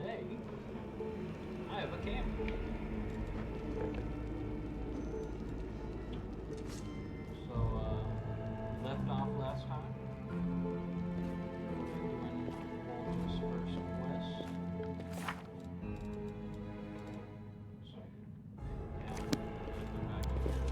today I have a camp. So, left off last time. Doing Walter's first quest. So, yeah, go back here.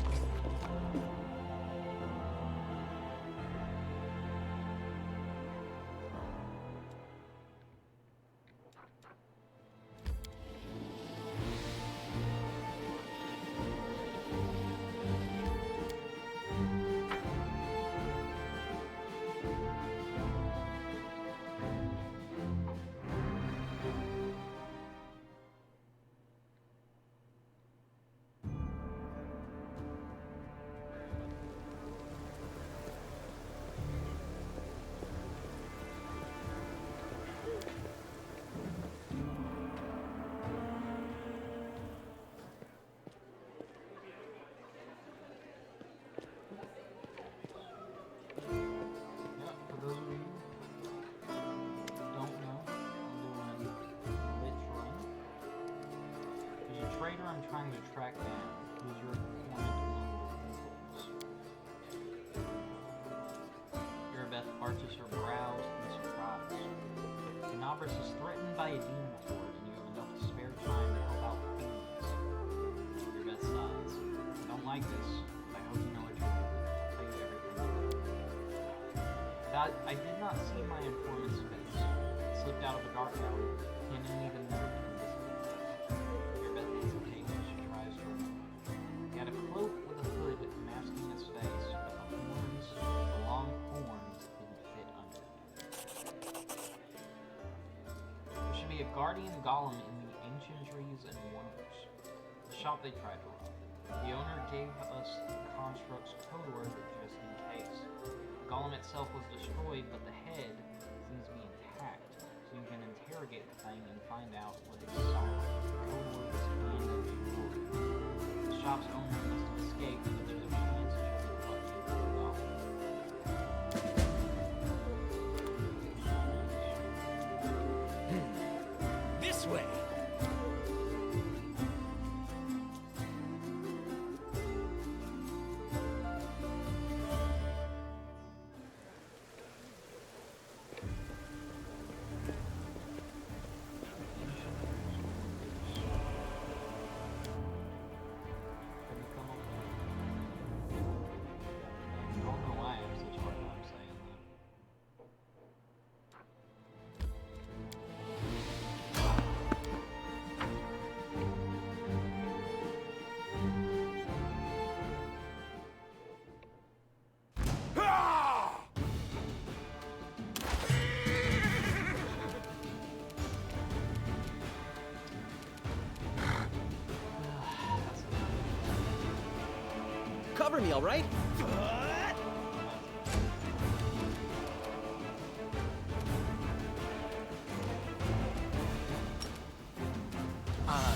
Trader I'm trying to track down, who's your informant among the locals. Arabeth arches her brows in surprise. Canobris is threatened by a demon horde, and you have enough spare time to help out thieves. Arabeth sighs. I don't like this, but I hope you know what you're doing. I'll tell you everything. I did not see my informant's face. It slipped out of a dark alley, hidden even more. Guardian golem in the Ancient Trees and Wonders, the shop they tried to rob. The owner gave us the construct's code word just in case. The golem itself was destroyed, but the head seems to be intact, so you can interrogate the thing and find out what it saw. The code word is hand of glory. The shop's owner must have escaped, but there's a chance he should have left you the golem. This way! Cover me, all right? I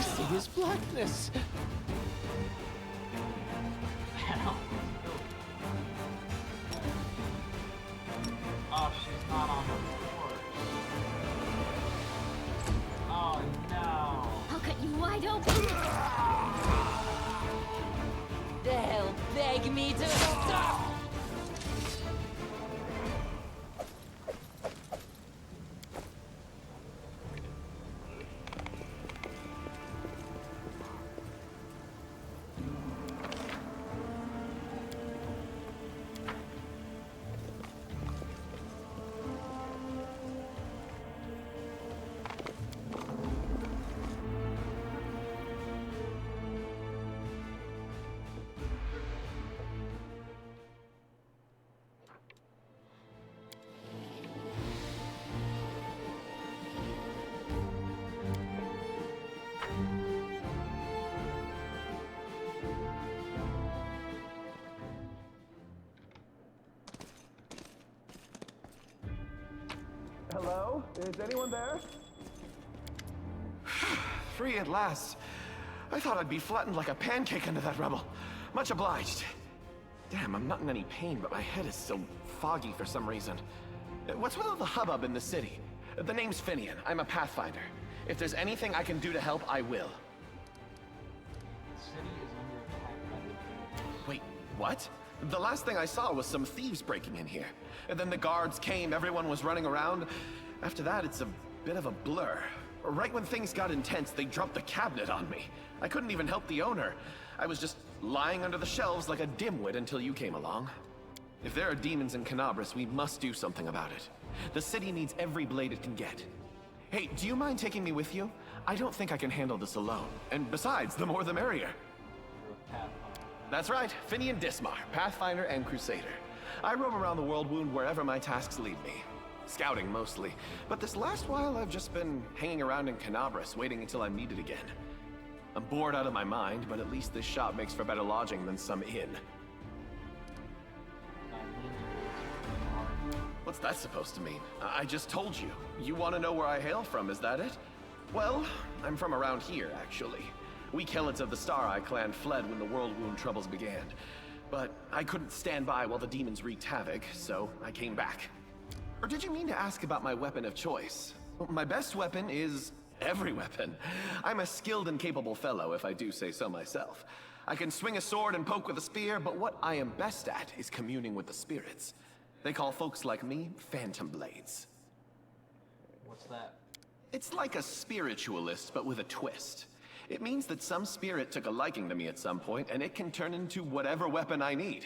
see his blackness. Oh, she's not on her horse. Oh no. I'll cut you wide open. They'll beg me to stop. Hello? Is anyone there? Free at last. I thought I'd be flattened like a pancake under that rubble. Much obliged. Damn, I'm not in any pain, but my head is so foggy for some reason. What's with all the hubbub in the city? The name's Finian. I'm a Pathfinder. If there's anything I can do to help, I will. The city is under attack by the demons. Wait, what? The last thing I saw was some thieves breaking in here. And then the guards came, everyone was running around. After that, it's a bit of a blur. Right when things got intense, they dropped the cabinet on me. I couldn't even help the owner. I was just lying under the shelves like a dimwit until you came along. If there are demons in Canabras, we must do something about it. The city needs every blade it can get. Hey, do you mind taking me with you? I don't think I can handle this alone. And besides, the more the merrier. You're a Pathfinder. That's right, Finian Dismar, Pathfinder and Crusader. I roam around the world wound wherever my tasks lead me. Scouting mostly, but this last while I've just been hanging around in Canabras, waiting until I'm needed again. I'm bored out of my mind, but at least this shop makes for better lodging than some inn. What's that supposed to mean? I just told you. You want to know where I hail from, is that it? Well, I'm from around here, actually. We Kelets of the Star-Eye clan fled when the World Wound troubles began. But I couldn't stand by while the demons wreaked havoc, so I came back. Or did you mean to ask about my weapon of choice? My best weapon is every weapon. I'm a skilled and capable fellow, if I do say so myself. I can swing a sword and poke with a spear, but what I am best at is communing with the spirits. They call folks like me phantom blades. What's that? It's like a spiritualist, but with a twist. It means that some spirit took a liking to me at some point, and it can turn into whatever weapon I need.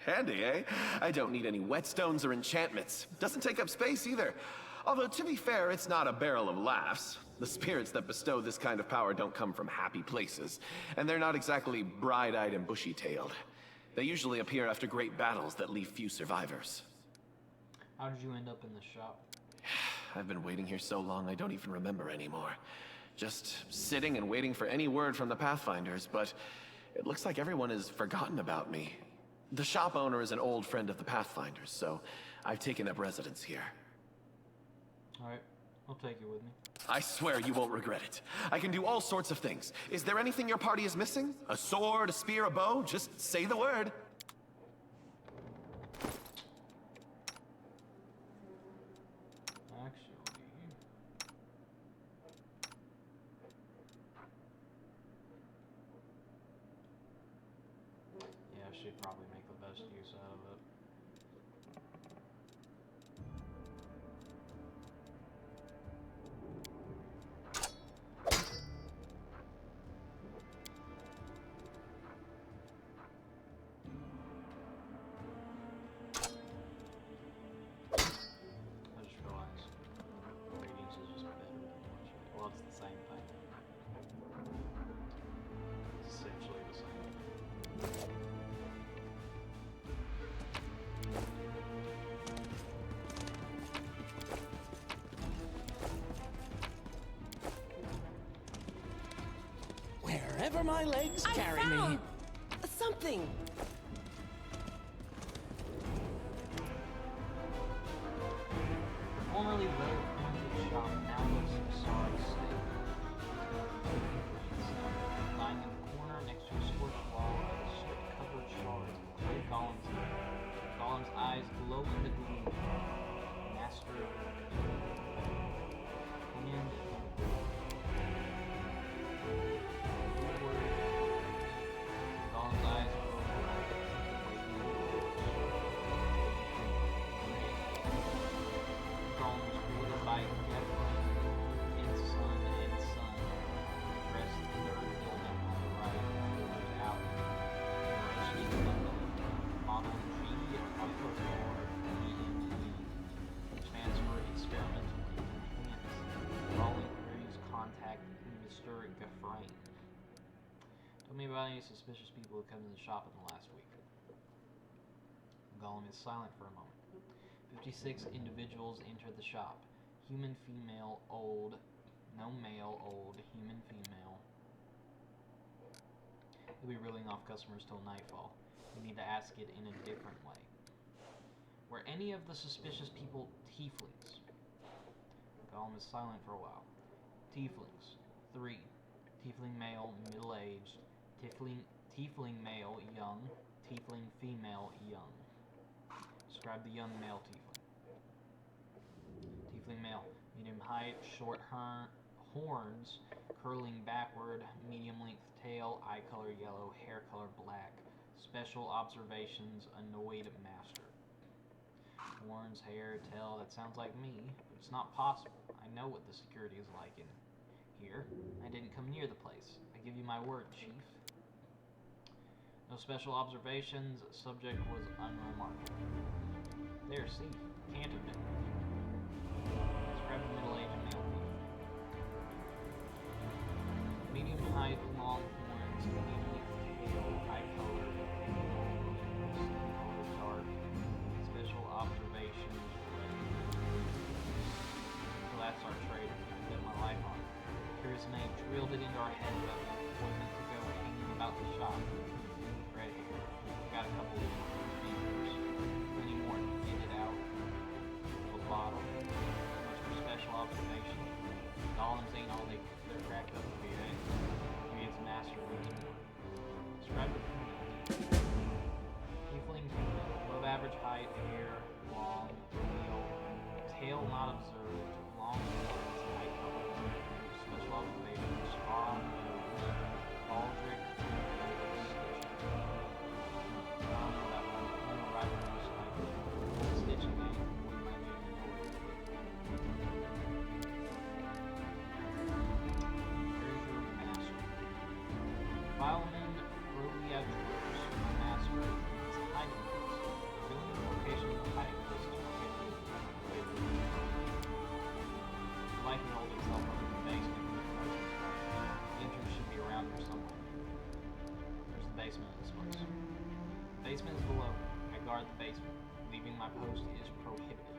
Handy, eh? I don't need any whetstones or enchantments. Doesn't take up space either. Although, to be fair, it's not a barrel of laughs. The spirits that bestow this kind of power don't come from happy places, and they're not exactly bright-eyed and bushy-tailed. They usually appear after great battles that leave few survivors. How did you end up in the shop? I've been waiting here so long I don't even remember anymore. Just sitting and waiting for any word from the Pathfinders, but it looks like everyone has forgotten about me. The shop owner is an old friend of the Pathfinders, so I've taken up residence here. Alright, I'll take you with me. I swear you won't regret it. I can do all sorts of things. Is there anything your party is missing? A sword, a spear, a bow? Just say the word. Actually... yeah, I should probably make the best use out of it. I just realized radiance is just better than much. Well, it's the same thing. It's essentially the same. Wherever my legs carry me. Something. Formerly well-appointed shop now looks in a sorry state. Lying in the corner next to a scorched wall are the soot-covered shards of clay golems. Golem's eyes glow in the gloom. Master and Golem's eyes glow like waving Golem was created by Geffron and Son, dressed the third building on the right, moved out. University of London, Model G, Upper Floor, Transfer Experimental Enhanced. Following queries, contact Mr. Geffrain. Tell me about any suspicious people who come to the shop in the last week. Golem is silent for a moment. 56 individuals entered the shop. Human, female, old. No male, old. Human, female. You'll be reeling off customers till nightfall. You need to ask it in a different way. Were any of the suspicious people tieflings? Golem is silent for a while. Tieflings. 3. Tiefling male, middle-aged. Tiefling male, young. Tiefling female young. Describe the young male tiefling. Tiefling male, medium height, short horns, curling backward, medium length tail, eye color yellow, hair color black. Special observations, annoyed master. Horns, hair, tail, that sounds like me, but it's not possible. I know what the security is like in here. I didn't come near the place. I give you my word, Chief. No special observations, subject was unremarkable. There, see, can't have been. Describe the middle-aged male thief. Medium height, long horns, medium tail, eye color, dark. Special observations. So that's our trade. I bet my life on it. Curious name drilled it into our head about the appointment to go hanging about the shop. Red hair. Got a couple of fingers. Many more to get it out. A bottle. Much for special observation. Golems ain't all they're cracked up to be, eh? Maybe its master needs more. Describe the tiefling female. Above average height, hair, long, tail not observed, long horns, eye color, special observations, arm, nose, baldric, stitching. I don't know that one. I'm gonna write it just like stitching name. Here's your master. Fileman Roliatrus, master, is hiding place. The only location of the hiding place is located in the likely hold itself up in the basement. The entrance should be around here somewhere. There's the basement of this place. The basement is below. I guard the basement. Leaving my post is prohibited.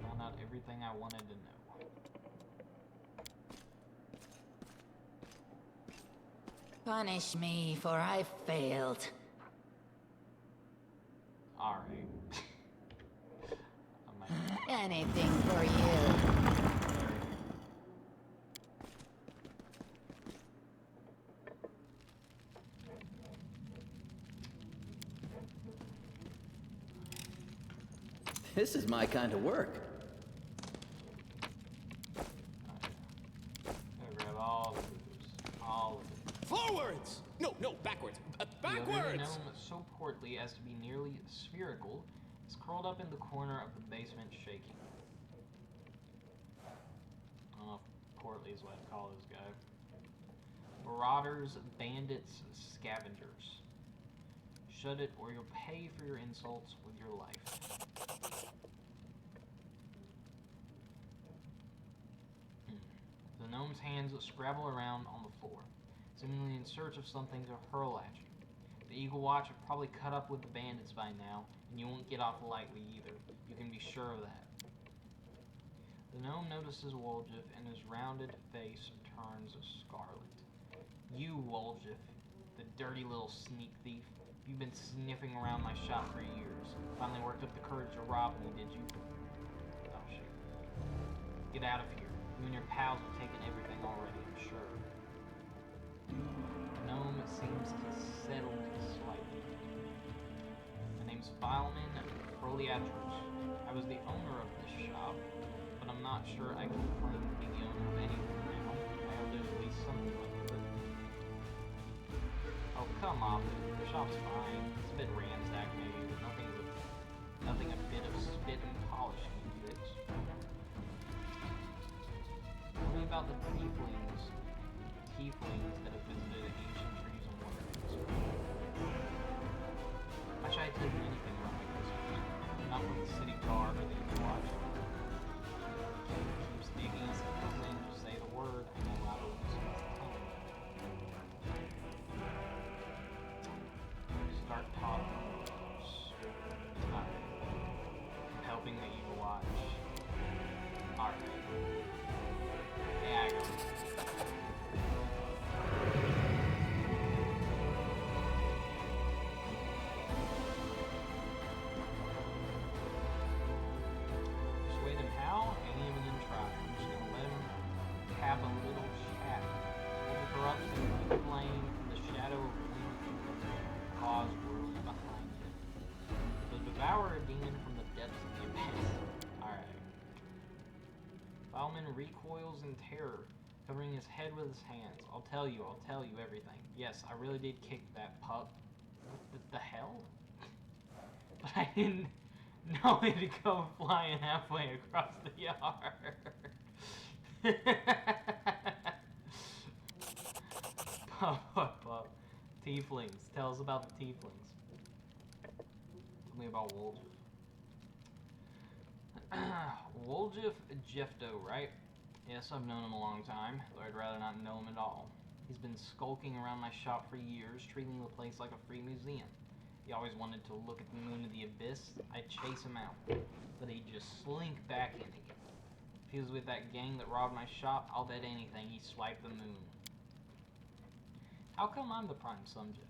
Found out everything I wanted to know. Punish me, for I failed. Alright. Anything for you. This is my kind of work. Gotta grab all the booze. All of it. Forwards! No, backwards. The elderly Backwards! gnome, so portly as to be nearly spherical, is curled up in the corner of the basement shaking. I don't know if portly is what I'd call this guy. Marauders, bandits, scavengers. Shut it or you'll pay for your insults with your life. The gnome's hands scrabble around on the floor, seemingly in search of something to hurl at you. The Eagle Watch have probably cut up with the bandits by now, and you won't get off lightly either. You can be sure of that. The gnome notices Woljif, and his rounded face turns scarlet. You, Woljif, the dirty little sneak thief. You've been sniffing around my shop for years. Finally worked up the courage to rob me, did you? Oh, shoot. Get out of here. You and your pals have taken everything already, I'm sure. The gnome seems to settle slightly. My name's Fileman Proliatrus. I was the owner of this shop, but I'm not sure I can claim to be the owner of anything now. I hope there's at least something left of it. Oh, come on. The shop's fine. It's a bit ransacked maybe, but nothing a bit of spit and polish can fix. Tell me about the tieflings that have visited ancient trees and wonderlands. I wish I had taken anything around like this. Not from the city guard or the Eagle Watch. Keeps digging us in, just say the word, I know how to lose my tongue. Start talking. It's not I'm helping the Eagle Watch. Alright. Yeah, I go. Bauman recoils in terror, covering his head with his hands. I'll tell you everything. Yes, I really did kick that pup. What the hell? But I didn't know it'd go flying halfway across the yard. Pup. Tieflings. Tell us about the tieflings. Tell me about Woljif. Woljif Jefto, right? Yes, I've known him a long time, though I'd rather not know him at all. He's been skulking around my shop for years, treating the place like a free museum. He always wanted to look at the moon of the abyss. I'd chase him out, but he'd just slink back in again. If he was with that gang that robbed my shop, I'll bet anything he swiped the moon. How come I'm the prime subject?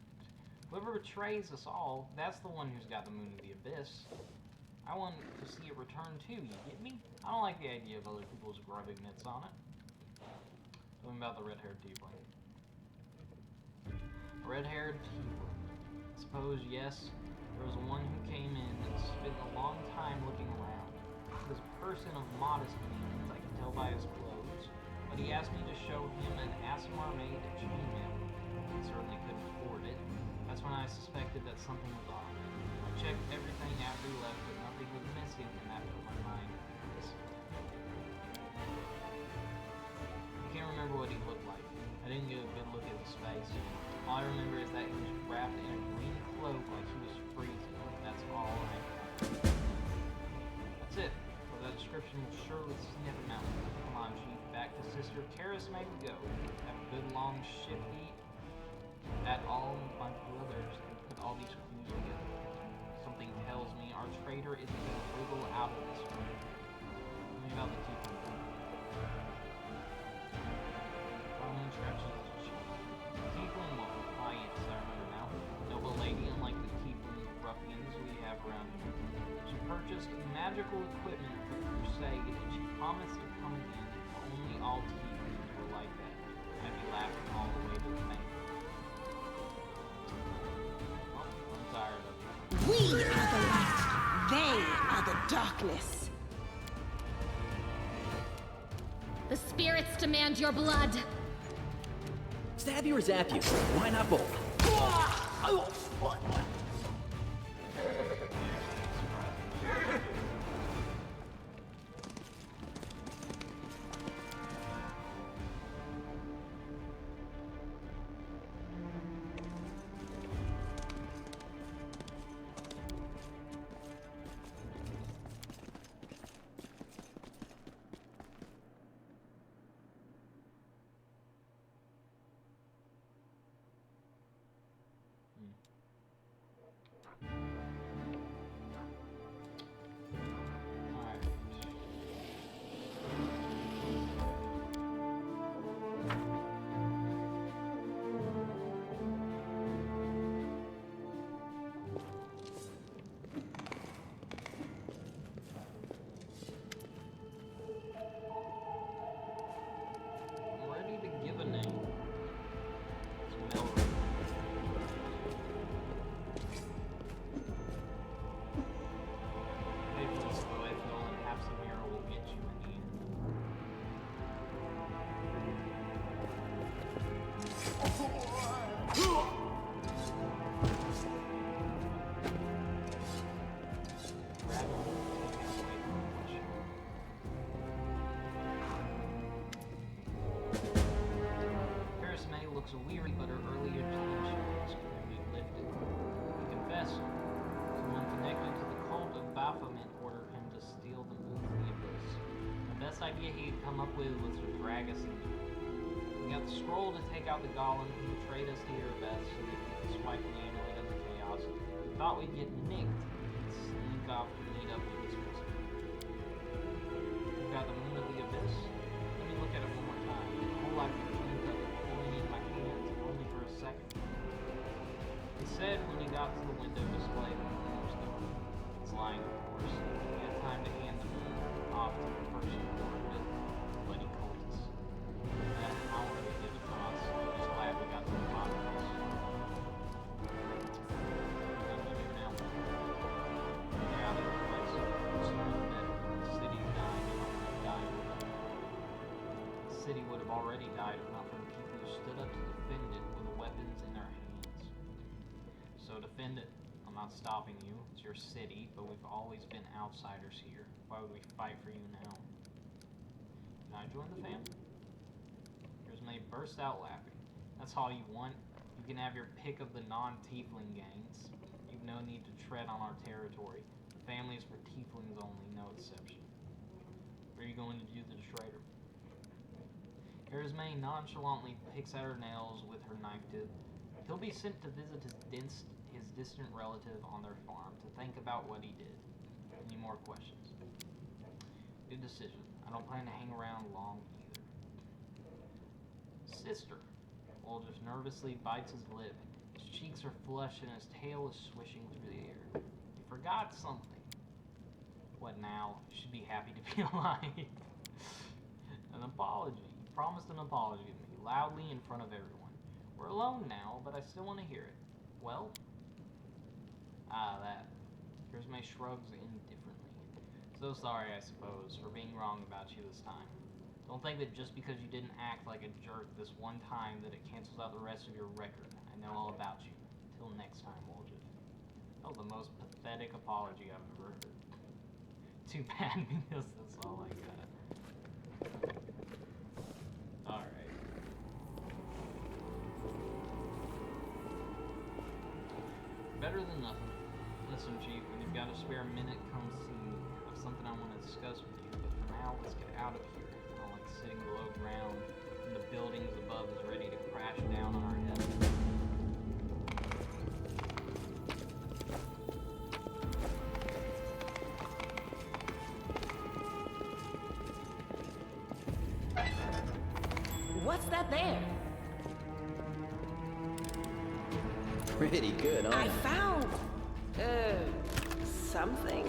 Whoever betrays us all, that's the one who's got the moon of the abyss. I want to see it return too, you get me? I don't like the idea of other people's grubbing mitts on it. Tell me about the red-haired tiefling. Red-haired tiefling. Suppose, yes, there was one who came in and spent a long time looking around. He was a person of modest means, I can tell by his clothes, but he asked me to show him an Asmar-made chainmail. He certainly couldn't afford it. That's when I suspected that something was off. I checked everything after he left, but nothing was missing, and that put my mind at rest. I can't remember what he looked like. I didn't get a good look at his face. All I remember is that he was wrapped in a green cloak like he was freezing. That's all I have. That's it. Well, that description will surely sniff him out. Come on, Chief. Back to Sister Karis may we go. Have a good long shift eat. That all and a bunch of others and put all these clues together. Something tells me our traitor isn't going to wiggle out of this one. Tell me about the tiefling. Roman stretches his cheek. Tiefling woman. Ah, yes, I remember now. Noble lady, unlike the tiefling ruffians we have around here. She purchased magical equipment for the crusade, and she promised to come again if only all tieflings were like that. I'd be laughing all the way to the bank. Well, I'm tired of it. We are the light. They are the darkness. The spirits demand your blood. Stab you or zap you? Why not both? I'm ready to give a name. It's Melrose. Faithless, though I feel that half some mirror will get you in the end. Rather than take it away from the lich. Paris May looks weary, but her earlier tension is clearly lifted. He confessed, someone connected to the cult of Baphomet ordered him to steal the moon of the abyss. The best idea he had come up with was to drag us into it. We got the scroll to take out the golem who betrayed us to your best so that we could swipe the amulet of the chaos. We thought we'd get nicked and sneak off to meet up with this person. We've got the moon of the abyss. Let me look at it one more time. The whole life is linked up, pulling in my hands, only for a second. He said when he got to the window display that the moon was gone. It's lying, of course. He had time to hand the moon off to the person who ordered it, bloody cultists. I don't really give a toss. I'm just glad we got to the bottom of this. We're done here now. Yeah, city would have already died if not for the people who stood up to defend it with weapons in their hands. So defend it. I'm not stopping you. It's your city, but we've always been outsiders here. Why would we fight for you now? Can I join the family? May burst out laughing. That's all you want? You can have your pick of the non-tiefling gangs. You've no need to tread on our territory. The family is for tieflings only, no exception. What are you going to do to the traitor? Erisme nonchalantly picks at her nails with her knife tip. He'll be sent to visit his distant relative on their farm to think about what he did. Any more questions? Good decision. I don't plan to hang around long either. Sister. Oldus nervously bites his lip. His cheeks are flushed and his tail is swishing through the air. He forgot something. What now? You should be happy to be alive. An apology. You promised an apology to me, loudly in front of everyone. We're alone now, but I still want to hear it. Well? That. Erisme shrugs indifferently. So sorry, I suppose, for being wrong about you this time. Don't think that just because you didn't act like a jerk this one time that it cancels out the rest of your record. I know all about you. Till next time, Woljit. That was the most pathetic apology I've ever heard. Too bad because that's all I got. Alright. Better than nothing. Listen, Chief, when you've got a spare minute, come see me. I have something I want to discuss with you, but for now, let's get out of here. Sitting below ground, and the buildings above is ready to crash down on our heads. What's that there? Pretty good, huh? I found, something.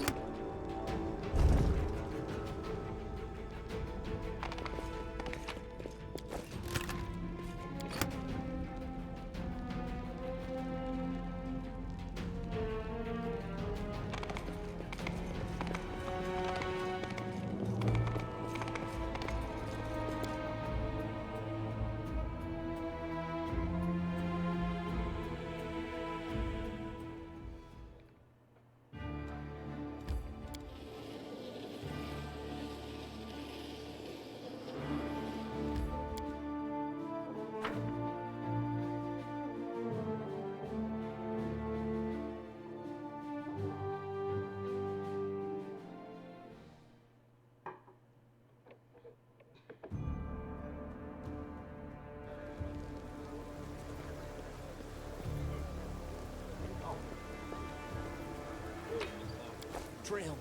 Trail me.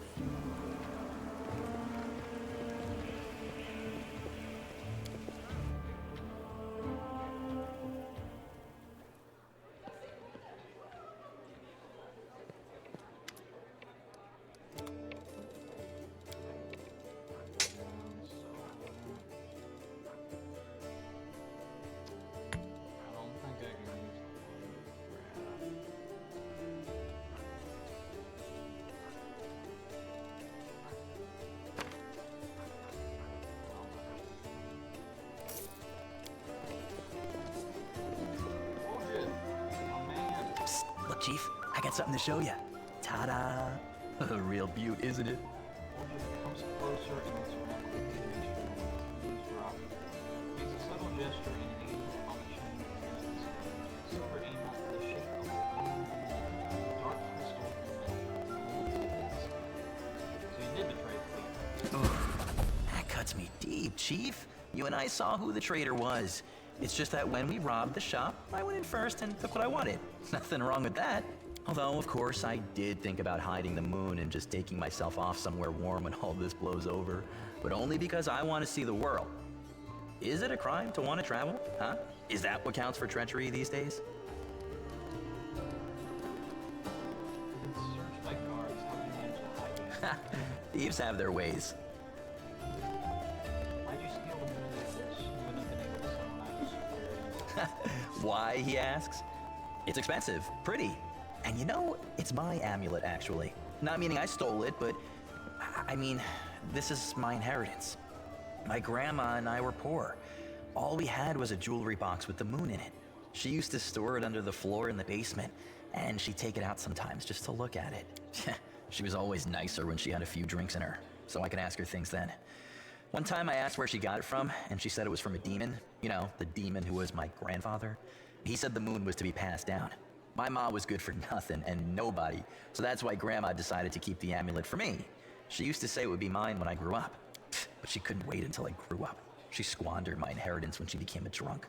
Chief, I got something to show you. Ta-da! A real beaut, isn't it? Comes closer and it's rapidly moves rock. Makes a subtle gesture in an alien function. Silver amulet with the shape of a dark crystal and so you did betray the thief. That cuts me deep, Chief. You and I saw who the traitor was. It's just that when we robbed the shop, I went in first and took what I wanted. Nothing wrong with that. Although, of course, I did think about hiding the moon and just taking myself off somewhere warm when all this blows over. But only because I want to see the world. Is it a crime to want to travel? Huh? Is that what counts for treachery these days? It's searched by guards. How can you manage to hide it? Thieves have their ways. Why'd you steal the moon like this? You wouldn't have been able to summon out your superior. Why, he asks? It's expensive, pretty. And you know, it's my amulet, actually. Not meaning I stole it, but I mean, this is my inheritance. My grandma and I were poor. All we had was a jewelry box with the moon in it. She used to store it under the floor in the basement, and she'd take it out sometimes just to look at it. She was always nicer when she had a few drinks in her, so I could ask her things then. One time I asked where she got it from, and she said it was from a demon. You know, the demon who was my grandfather. He said the moon was to be passed down. My mom was good for nothing and nobody, so that's why Grandma decided to keep the amulet for me. She used to say it would be mine when I grew up, but she couldn't wait until I grew up. She squandered my inheritance when she became a drunk.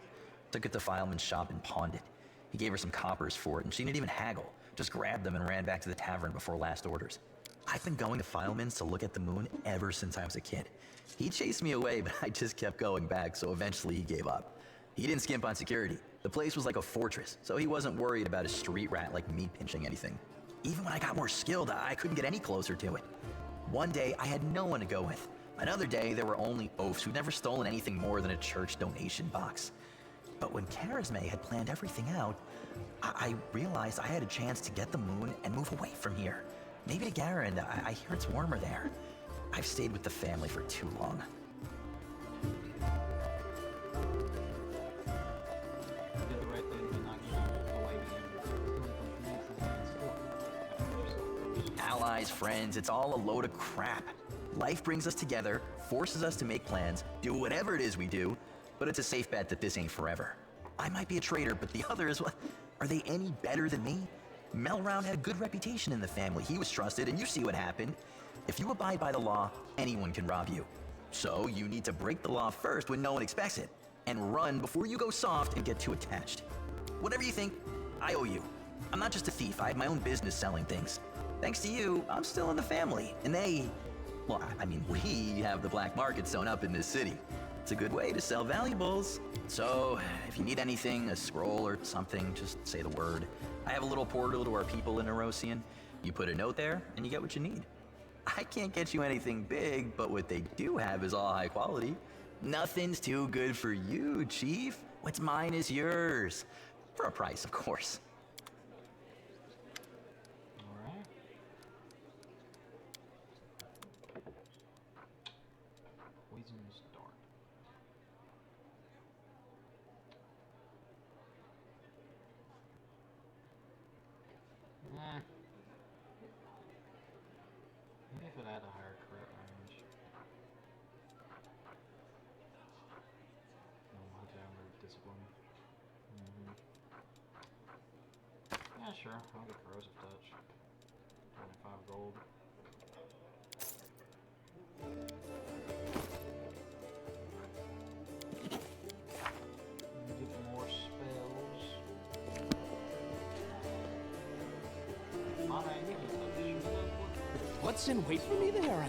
Took it to Fileman's shop and pawned it. He gave her some coppers for it, and she didn't even haggle. Just grabbed them and ran back to the tavern before last orders. I've been going to Fileman's to look at the moon ever since I was a kid. He chased me away, but I just kept going back, so eventually he gave up. He didn't skimp on security. The place was like a fortress, so he wasn't worried about a street rat like me pinching anything. Even when I got more skilled, I couldn't get any closer to it. One day, I had no one to go with. Another day, there were only oafs who'd never stolen anything more than a church donation box. But when Charisme had planned everything out, I realized I had a chance to get the moon and move away from here. Maybe to Garand. I hear it's warmer there. I've stayed with the family for too long. You did the right thing by not giving away the information. Allies, friends, it's all a load of crap. Life brings us together, forces us to make plans, do whatever it is we do, but it's a safe bet that this ain't forever. I might be a traitor, but the others, what? Are they any better than me? Melround had a good reputation in the family. He was trusted, and you see what happened. If you abide by the law, anyone can rob you. So you need to break the law first when no one expects it, and run before you go soft and get too attached. Whatever you think, I owe you. I'm not just a thief. I have my own business selling things. Thanks to you, I'm still in the family, and we have the black market sewn up in this city. It's a good way to sell valuables. So, if you need anything, a scroll or something, just say the word. I have a little portal to our people in Erosian. You put a note there, and you get what you need. I can't get you anything big, but what they do have is all high quality. Nothing's too good for you, Chief. What's mine is yours. For a price, of course. Alright. Poisonous dart. Maybe if it had a higher crit range. No, I'll downward discipline. Yeah, sure. I'll get corrosive touch. 25 gold. Get more spells. What's in wait for me there, I wonder?